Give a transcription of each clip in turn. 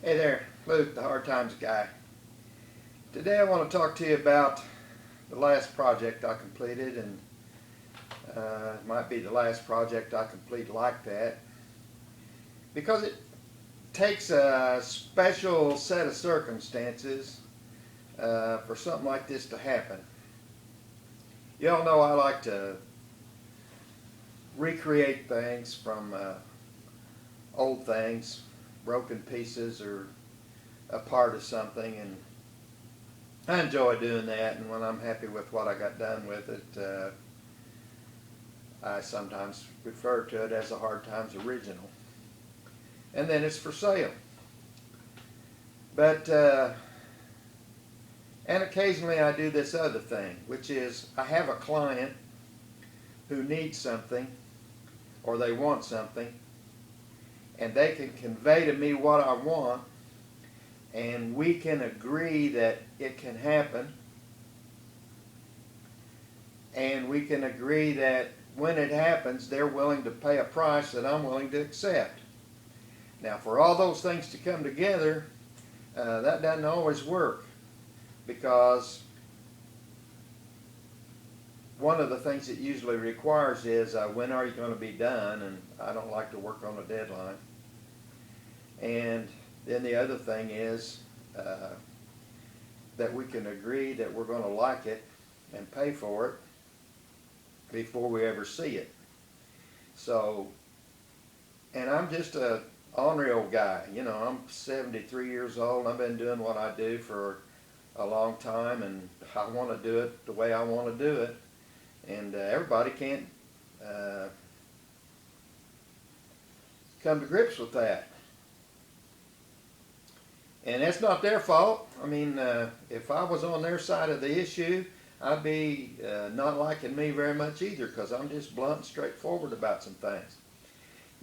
Hey there, Luke, the Hard Times guy. Today I want to talk to you about the last project I completed, and it might be the last project I complete like that, because it takes a special set of circumstances for something like this to happen. You all know I like to recreate things from old things, broken pieces or a part of something, and I enjoy doing that. And when I'm happy with what I got done with it, I sometimes refer to it as a Hard Times original, and then it's for sale. But and occasionally I do this other thing, which is I have a client who needs something or they want something, and they can convey to me what I want, and we can agree that it can happen, and we can agree that when it happens they're willing to pay a price that I'm willing to accept. Now, for all those things to come together, that doesn't always work, because one of the things it usually requires is when are you going to be done, and I don't like to work on a deadline. And then the other thing is that we can agree that we're going to like it and pay for it before we ever see it. So, and I'm just a ornery old guy. You know, I'm 73 years old. I've been doing what I do for a long time, and I want to do it the way I want to do it. And everybody can't come to grips with that. And that's not their fault. I mean, if I was on their side of the issue, I'd be not liking me very much either, because I'm just blunt and straightforward about some things.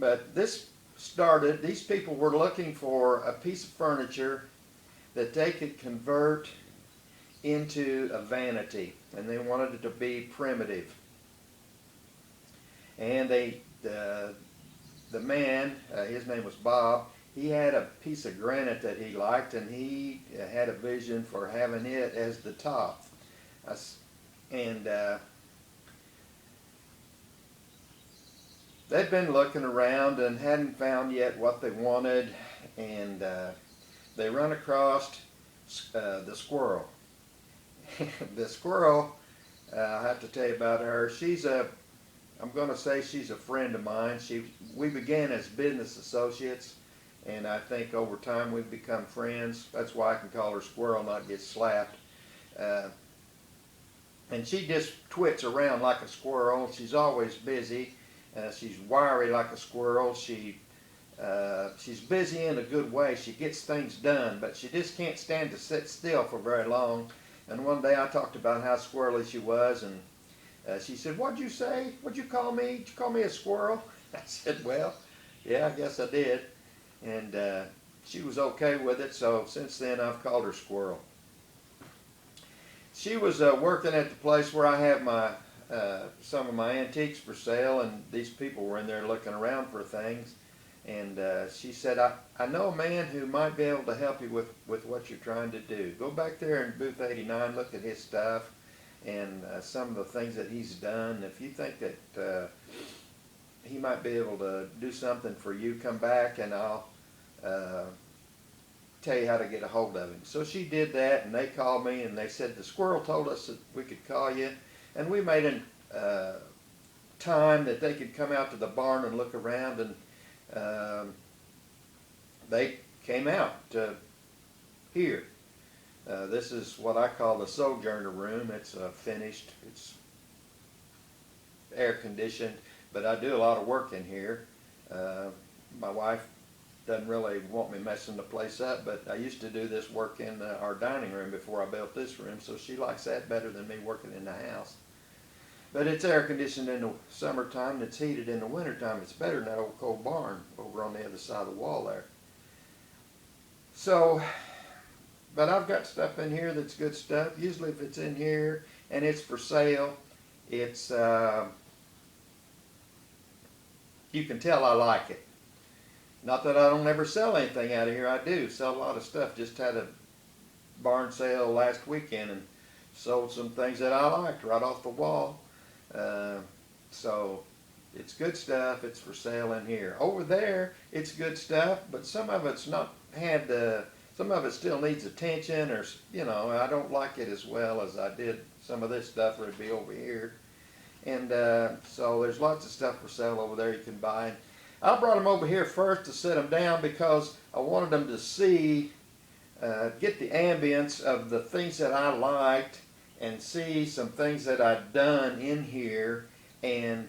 But this started, these people were looking for a piece of furniture that they could convert into a vanity, and they wanted it to be primitive. And the man, his name was Bob, he had a piece of granite that he liked, and he had a vision for having it as the top. And they'd been looking around and hadn't found yet what they wanted, and they run across the squirrel. The squirrel, I have to tell you about her. I'm going to say she's a friend of mine. We began as business associates, and I think over time we've become friends. That's why I can call her Squirrel, not get slapped. And she just twits around like a squirrel. She's always busy. She's wiry like a squirrel. She's busy in a good way. She gets things done, but she just can't stand to sit still for very long. And one day I talked about how squirrely she was, and she said, "What'd you say? What'd you call me? Did you call me a squirrel?" I said, "Well, yeah, I guess I did." And she was okay with it, so since then I've called her Squirrel. She was working at the place where I have my some of my antiques for sale, and these people were in there looking around for things. And she said, I know a man who might be able to help you with what you're trying to do. Go back there in booth 89, look at his stuff and some of the things that he's done. If you think that he might be able to do something for you, come back and I'll tell you how to get a hold of him. So she did that, and they called me and they said the squirrel told us that we could call you, and we made a time that they could come out to the barn and look around, and they came out to here. This is what I call the sojourner room. It's finished, it's air conditioned, but I do a lot of work in here. My wife doesn't really want me messing the place up, but I used to do this work in our dining room before I built this room, so she likes that better than me working in the house. But it's air conditioned in the summertime and it's heated in the wintertime. It's better than that old cold barn over on the other side of the wall there. So, but I've got stuff in here that's good stuff. Usually if it's in here and it's for sale, it's you can tell I like it. Not that I don't ever sell anything out of here. I do sell a lot of stuff. Just had a barn sale last weekend and sold some things that I liked right off the wall. Uh, so it's good stuff. It's for sale in here. Over there, it's good stuff, but some of it's not had. Some of it still needs attention, or I don't like it as well as I did some of this stuff would be over here. And so there's lots of stuff for sale over there you can buy. And I brought them over here first to set them down because I wanted them to see, get the ambience of the things that I liked and see some things that I'd done in here. And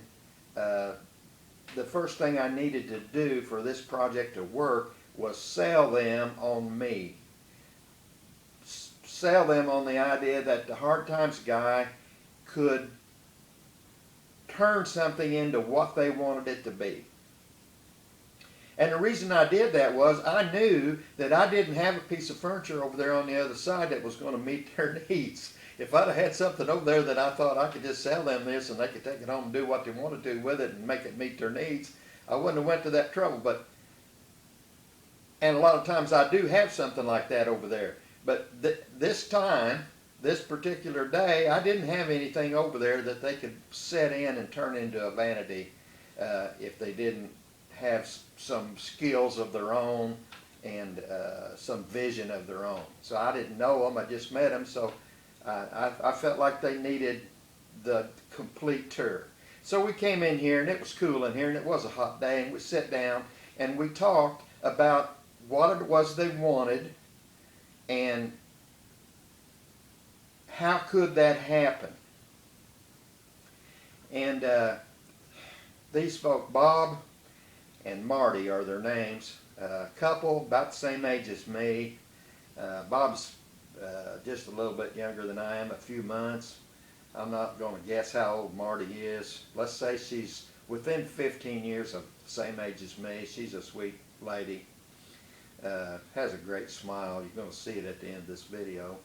the first thing I needed to do for this project to work was sell them on me. Sell them on the idea that the Hard Times guy could turn something into what they wanted it to be. And the reason I did that was I knew that I didn't have a piece of furniture over there on the other side that was going to meet their needs. If I'd have had something over there that I thought I could just sell them this and they could take it home and do what they want to do with it and make it meet their needs, I wouldn't have went to that trouble. And a lot of times I do have something like that over there. But this time, this particular day, I didn't have anything over there that they could set in and turn into a vanity if they didn't have some skills of their own and some vision of their own. So I didn't know them, I just met them, so I felt like they needed the complete tour. So we came in here and it was cool in here and it was a hot day, and we sat down and we talked about what it was they wanted and how could that happen. And these folk, Bob and Marty are their names, a couple about the same age as me. Bob's just a little bit younger than I am, a few months. I'm not going to guess how old Marty is. Let's say she's within 15 years of the same age as me. She's a sweet lady. Has a great smile. You're going to see it at the end of this video.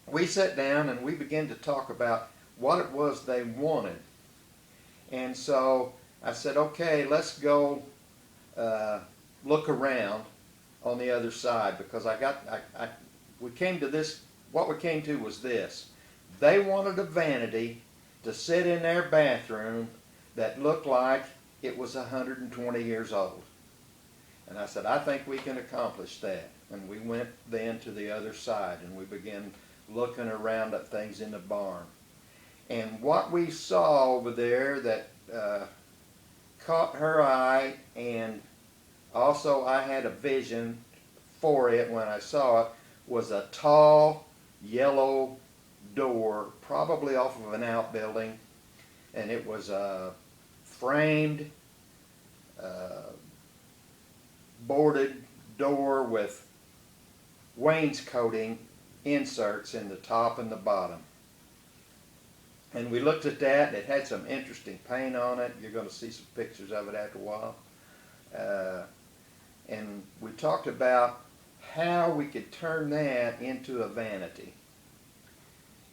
We sat down and we began to talk about what it was they wanted. And so I said, okay, let's go look around on the other side, because we came to this, what we came to was this. They wanted a vanity to sit in their bathroom that looked like it was 120 years old. And I said, I think we can accomplish that. And we went then to the other side and we began looking around at things in the barn. And what we saw over there that caught her eye, and also I had a vision for it when I saw it, was a tall yellow door, probably off of an outbuilding, and it was a framed, boarded door with wainscoting inserts in the top and the bottom. And we looked at that, and it had some interesting paint on it. You're going to see some pictures of it after a while. And we talked about how we could turn that into a vanity.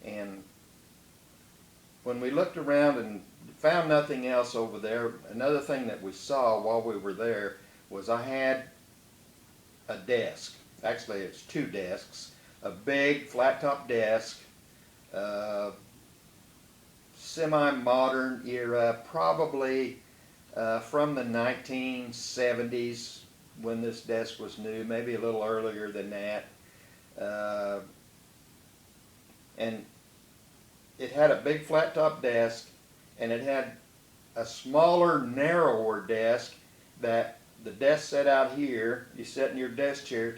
And when we looked around and found nothing else over there, another thing that we saw while we were there was I had a desk. Actually, it's two desks. A big flat-top desk, semi-modern era, probably from the 1970s when this desk was new, maybe a little earlier than that. And it had a big flat-top desk, and it had a smaller, narrower desk that the desk sat out here. You sat in your desk chair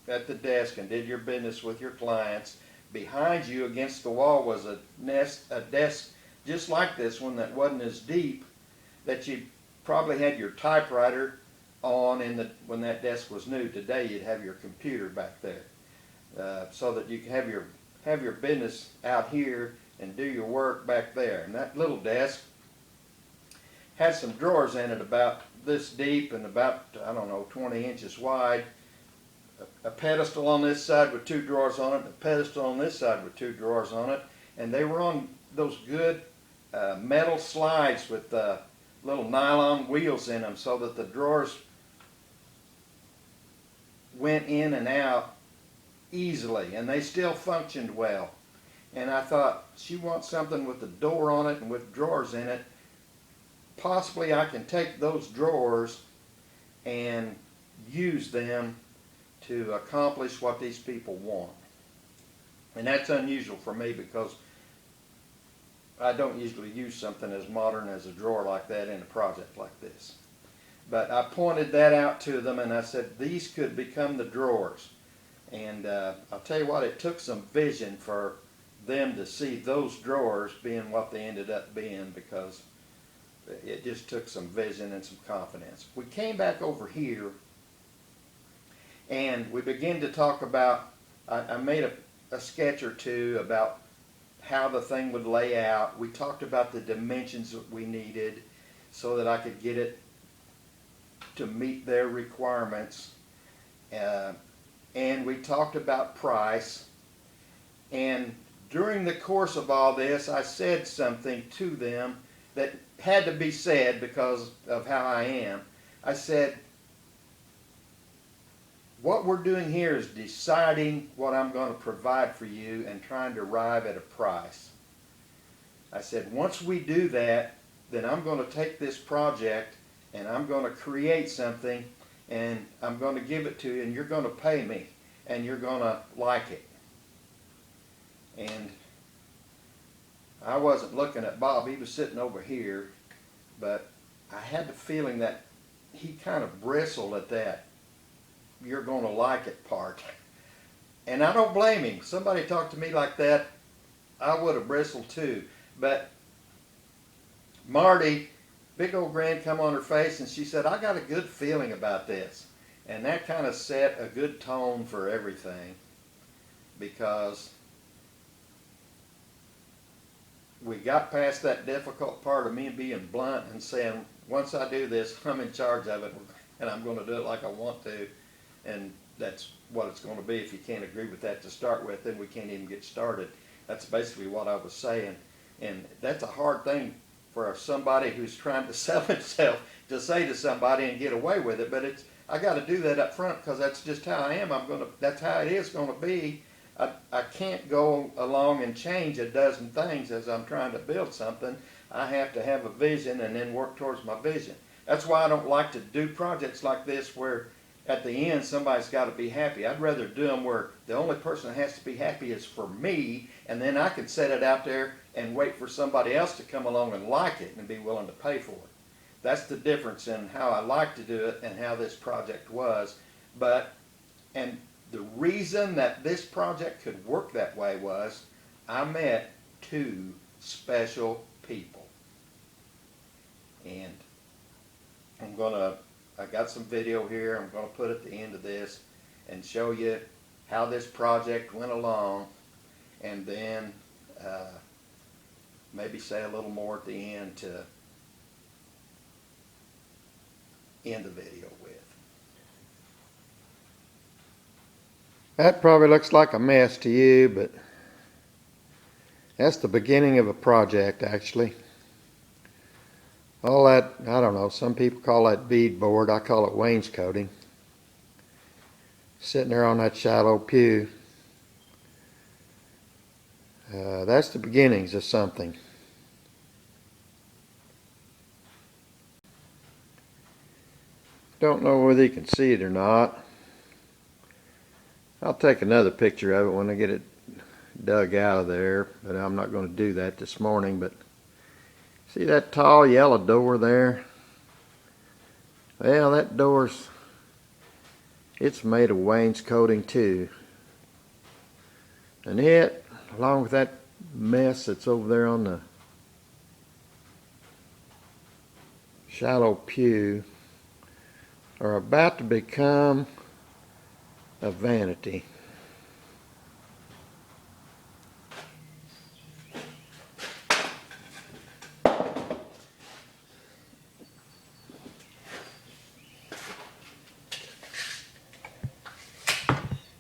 at the desk and did your business with your clients. Behind you against the wall was a desk just like this one that wasn't as deep, that you probably had your typewriter on when that desk was new. Today you'd have your computer back there, so that you can have your business out here and do your work back there. And that little desk had some drawers in it about this deep and about, I don't know, 20 inches wide. A pedestal on this side with two drawers on it, and a pedestal on this side with two drawers on it, and they were on those good metal slides with little nylon wheels in them so that the drawers went in and out easily, and they still functioned well. And I thought, she wants something with a door on it and with drawers in it. Possibly I can take those drawers and use them to accomplish what these people want. And that's unusual for me because I don't usually use something as modern as a drawer like that in a project like this. But I pointed that out to them and I said, these could become the drawers. And I'll tell you what, it took some vision for them to see those drawers being what they ended up being, because it just took some vision and some confidence. We came back over here and we began to talk about, I made a sketch or two about how the thing would lay out. We talked about the dimensions that we needed so that I could get it to meet their requirements. And we talked about price. And during the course of all this, I said something to them that had to be said because of how I am. I said, what we're doing here is deciding what I'm going to provide for you and trying to arrive at a price. I said, once we do that, then I'm going to take this project and I'm going to create something and I'm going to give it to you and you're going to pay me and you're going to like it. And I wasn't looking at Bob, he was sitting over here, but I had the feeling that he kind of bristled at that "you're going to like it" part. And I don't blame him. Somebody talked to me like that, I would have bristled too. But Marty, big old grin come on her face, and she said, I got a good feeling about this. And that kind of set a good tone for everything, because we got past that difficult part of me being blunt and saying, once I do this, I'm in charge of it and I'm going to do it like I want to. And that's what it's going to be. If you can't agree with that to start with, then we can't even get started. That's basically what I was saying. And that's a hard thing for somebody who's trying to sell himself to say to somebody and get away with it. But I got to do that up front because that's just how I am. That's how it is going to be. I can't go along and change a dozen things as I'm trying to build something. I have to have a vision and then work towards my vision. That's why I don't like to do projects like this where at the end somebody's got to be happy. I'd rather do them where the only person that has to be happy is for me, and then I can set it out there and wait for somebody else to come along and like it and be willing to pay for it. That's the difference in how I like to do it and how this project was. And the reason that this project could work that way was I met two special people. And I got some video here I'm going to put at the end of this and show you how this project went along, and then maybe say a little more at the end to end the video with. That probably looks like a mess to you, but that's the beginning of a project, actually. All that, I don't know, some people call that beadboard, I call it wainscoting. Sitting there on that shallow pew. That's the beginnings of something. Don't know whether you can see it or not. I'll take another picture of it when I get it dug out of there, but I'm not going to do that this morning. But see that tall yellow door there? Well, that door's, it's made of wainscoting too. And it, along with that mess that's over there on the shallow pew, are about to become a vanity.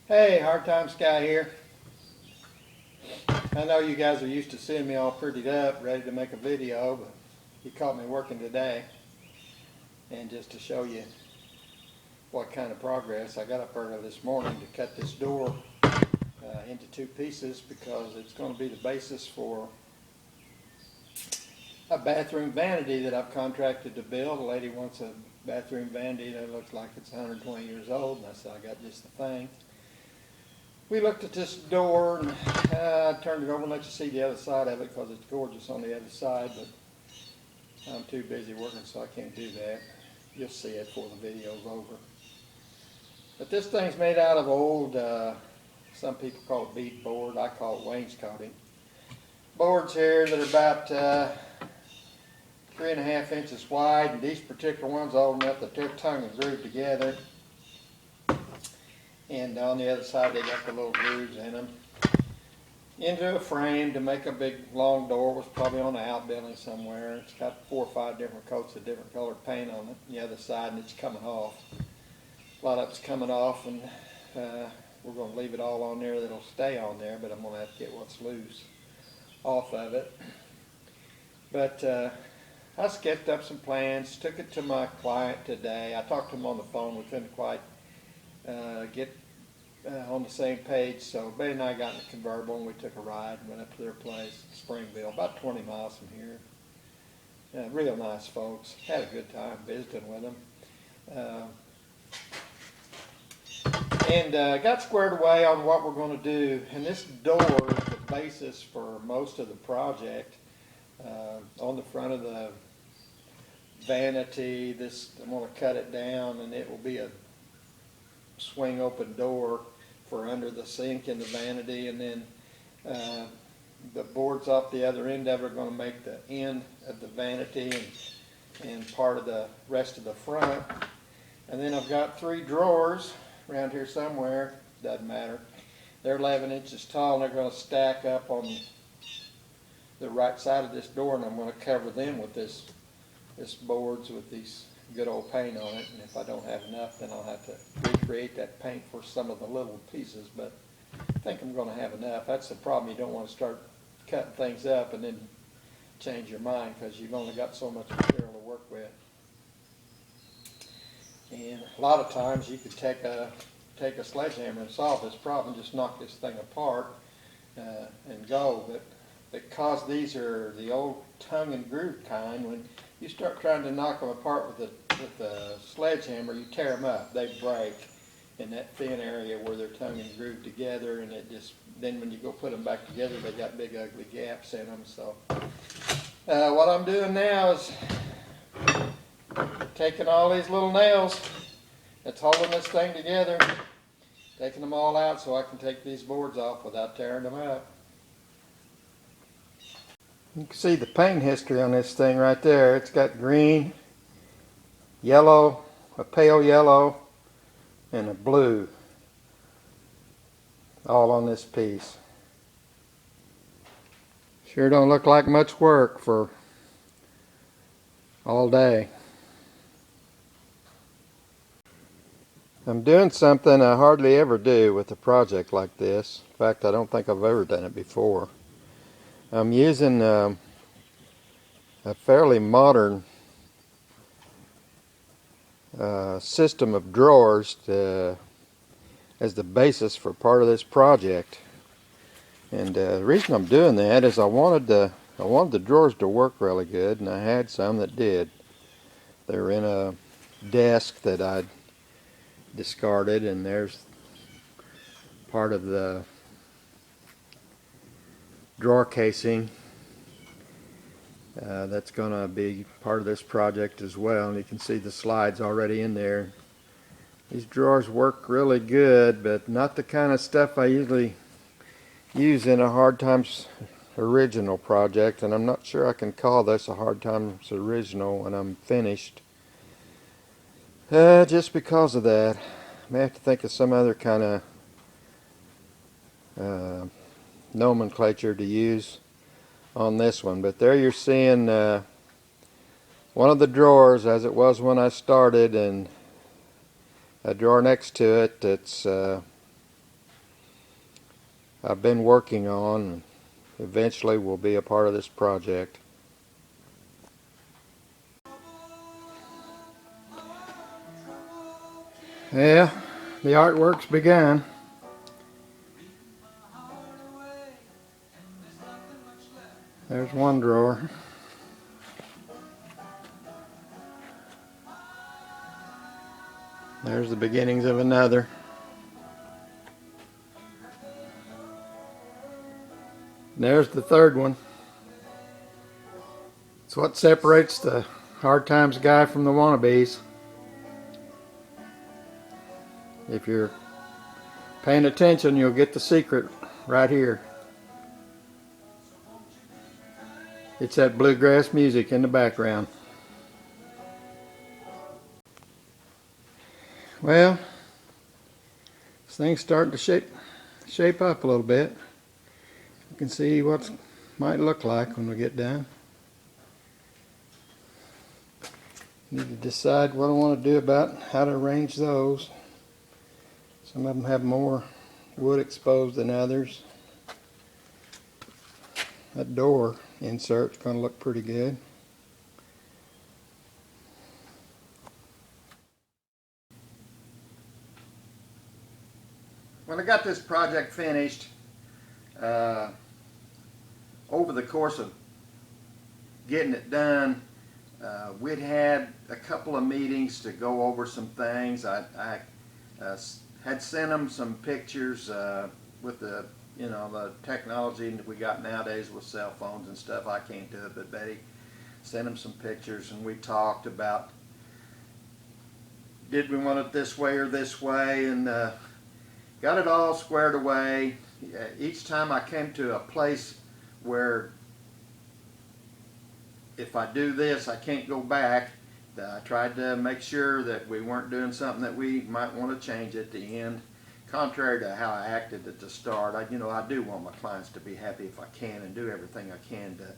Hey, Hard Time Sky here. I know you guys are used to seeing me all prettied up, ready to make a video, but he caught me working today, and just to show you what kind of progress, I got up early this morning to cut this door into 2 pieces because it's going to be the basis for a bathroom vanity that I've contracted to build. A lady wants a bathroom vanity that looks like it's 120 years old, and I said I got just the thing. We looked at this door, and I turned it over and let you see the other side of it because it's gorgeous on the other side, but I'm too busy working so I can't do that. You'll see it before the video's over. But this thing's made out of old, some people call it bead board, I call it wainscoting. Boards here that are about 3.5 inches wide, and these particular ones old enough that they're tongue and groove together. And on the other side they got the little grooves in them. Into a frame to make a big long door. Was probably on an outbuilding somewhere. It's got 4 or 5 different coats of different colored paint on it. The other side, and it's coming off. A lot of it's coming off, and we're going to leave it all on there. That'll stay on there, but I'm going to have to get what's loose off of it. But I sketched up some plans, took it to my client today. I talked to him on the phone. We couldn't quite get on the same page, so Betty and I got in a convertible and we took a ride and went up to their place, Springville, about 20 miles from here. Real nice folks. Had a good time visiting with them. And got squared away on what we're going to do. And this door is the basis for most of the project. On the front of the vanity, I'm going to cut it down, and it will be a swing open door for under the sink in the vanity, and then the boards off the other end of it are going to make the end of the vanity and part of the rest of the front. And then I've got 3 drawers around here somewhere, doesn't matter. They're 11 inches tall, and they're going to stack up on the right side of this door, and I'm going to cover them with this boards with these good old paint on it. And if I don't have enough, then I'll have to recreate that paint for some of the little pieces, but I think I'm going to have enough. That's the problem. You don't want to start cutting things up and then change your mind because you've only got so much material to work with. And a lot of times you could take a sledgehammer and solve this problem, just knock this thing apart and go. But because these are the old tongue and groove kind, when you start trying to knock them apart with a sledgehammer, you tear them up. They break in that thin area where they're tongue and groove together, and then when you go put them back together, they got big ugly gaps in them. So what I'm doing now is taking all these little nails that's holding this thing together, taking them all out so I can take these boards off without tearing them up. You can see the paint history on this thing right there. It's got green, yellow, a pale yellow, and a blue all on this piece. Sure don't look like much work for all day. I'm doing something I hardly ever do with a project like this. In fact, I don't think I've ever done it before. I'm using a fairly modern system of drawers as the basis for part of this project. And the reason I'm doing that is I wanted the drawers to work really good, and I had some that did. They were in a desk that I'd discarded, and there's part of the drawer casing that's going to be part of this project as well, and you can see the slides already in there. These drawers work really good, but not the kind of stuff I usually use in a Hard Times Original project, and I'm not sure I can call this a Hard Times Original when I'm finished. Just because of that. I may have to think of some other kind of nomenclature to use on this one. But there you're seeing one of the drawers as it was when I started, and a drawer next to it that's I've been working on and eventually will be a part of this project. Yeah, the artwork's begun. There's one drawer. There's the beginnings of another. There's the third one. It's what separates the hard times guy from the wannabes. If you're paying attention, you'll get the secret right here. It's that bluegrass music in the background. Well, this thing's starting to shape up a little bit. You can see what it might look like when we get done. Need to decide what I want to do about how to arrange those. Some of them have more wood exposed than others. That door insert's going to look pretty good. When I got this project finished, over the course of getting it done, we'd had a couple of meetings to go over some things. I had sent them some pictures with the the technology that we got nowadays with cell phones and stuff. I can't do it, but Betty sent them some pictures, and we talked about, did we want it this way or this way, and got it all squared away. Each time I came to a place where if I do this, I can't go back, I tried to make sure that we weren't doing something that we might want to change at the end. Contrary to how I acted at the start, I do want my clients to be happy if I can, and do everything I can to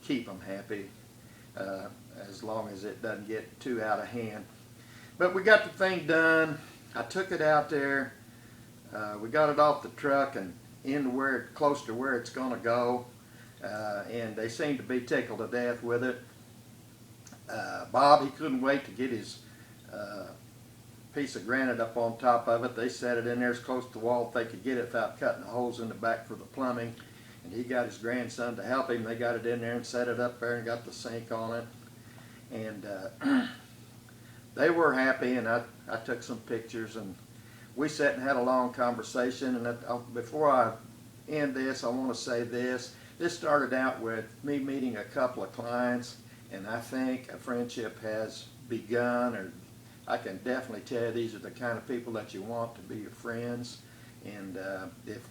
keep them happy, as long as it doesn't get too out of hand. But we got the thing done. I took it out there. We got it off the truck and into close to where it's going to go, and they seem to be tickled to death with it. Bob, he couldn't wait to get his piece of granite up on top of it. They set it in there as close to the wall as they could get it without cutting the holes in the back for the plumbing, and he got his grandson to help him. They got it in there and set it up there and got the sink on it, and they were happy, and I took some pictures, and we sat and had a long conversation. And before I end this, I want to say this. This started out with me meeting a couple of clients, and I think a friendship has begun, or I can definitely tell you these are the kind of people that you want to be your friends. And if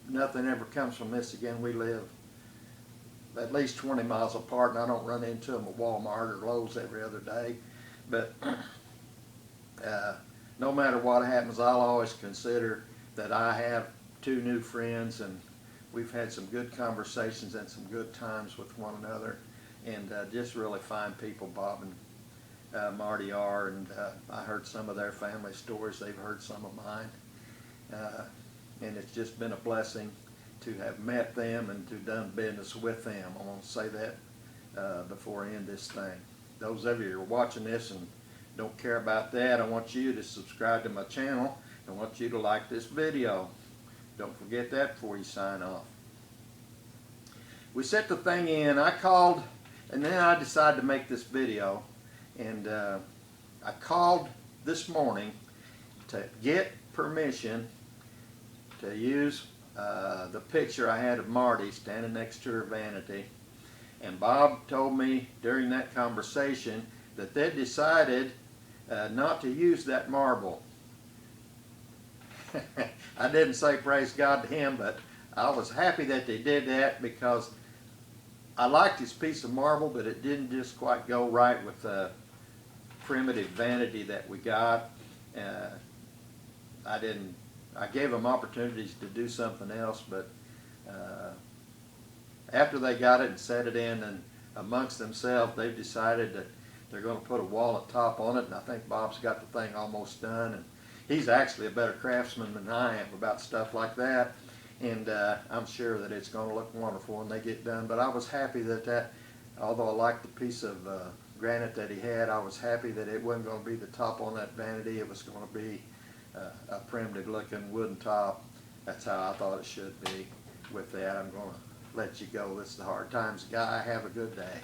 nothing ever comes from this again, we live at least 20 miles apart, and I don't run into them at Walmart or Lowe's every other day. But no matter what happens, I'll always consider that I have two new friends, and we've had some good conversations and some good times with one another, and just really fine people. Bob and Marty are, and I heard some of their family stories. They've heard some of mine, and it's just been a blessing to have met them and to done business with them. I want to say that before I end this thing. Those of you who are watching this and don't care about that, I want you to subscribe to my channel. I want you to like this video. Don't forget that before you sign off. We set the thing in. I called, and then I decided to make this video. And I called this morning to get permission to use the picture I had of Marty standing next to her vanity. And Bob told me during that conversation that they decided not to use that marble. I didn't say praise God to him, but I was happy that they did that, because I liked his piece of marble, but it didn't just quite go right with the primitive vanity that we got. I gave them opportunities to do something else, but after they got it and set it in, and amongst themselves, they've decided that they're going to put a walnut top on it, and I think Bob's got the thing almost done, and he's actually a better craftsman than I am about stuff like that, and I'm sure that it's going to look wonderful when they get done. But I was happy that although I liked the piece of granite that he had. I was happy that it wasn't going to be the top on that vanity. It was going to be a primitive looking wooden top. That's how I thought it should be. With that, I'm going to let you go. This is the Hard Times Guy. Have a good day.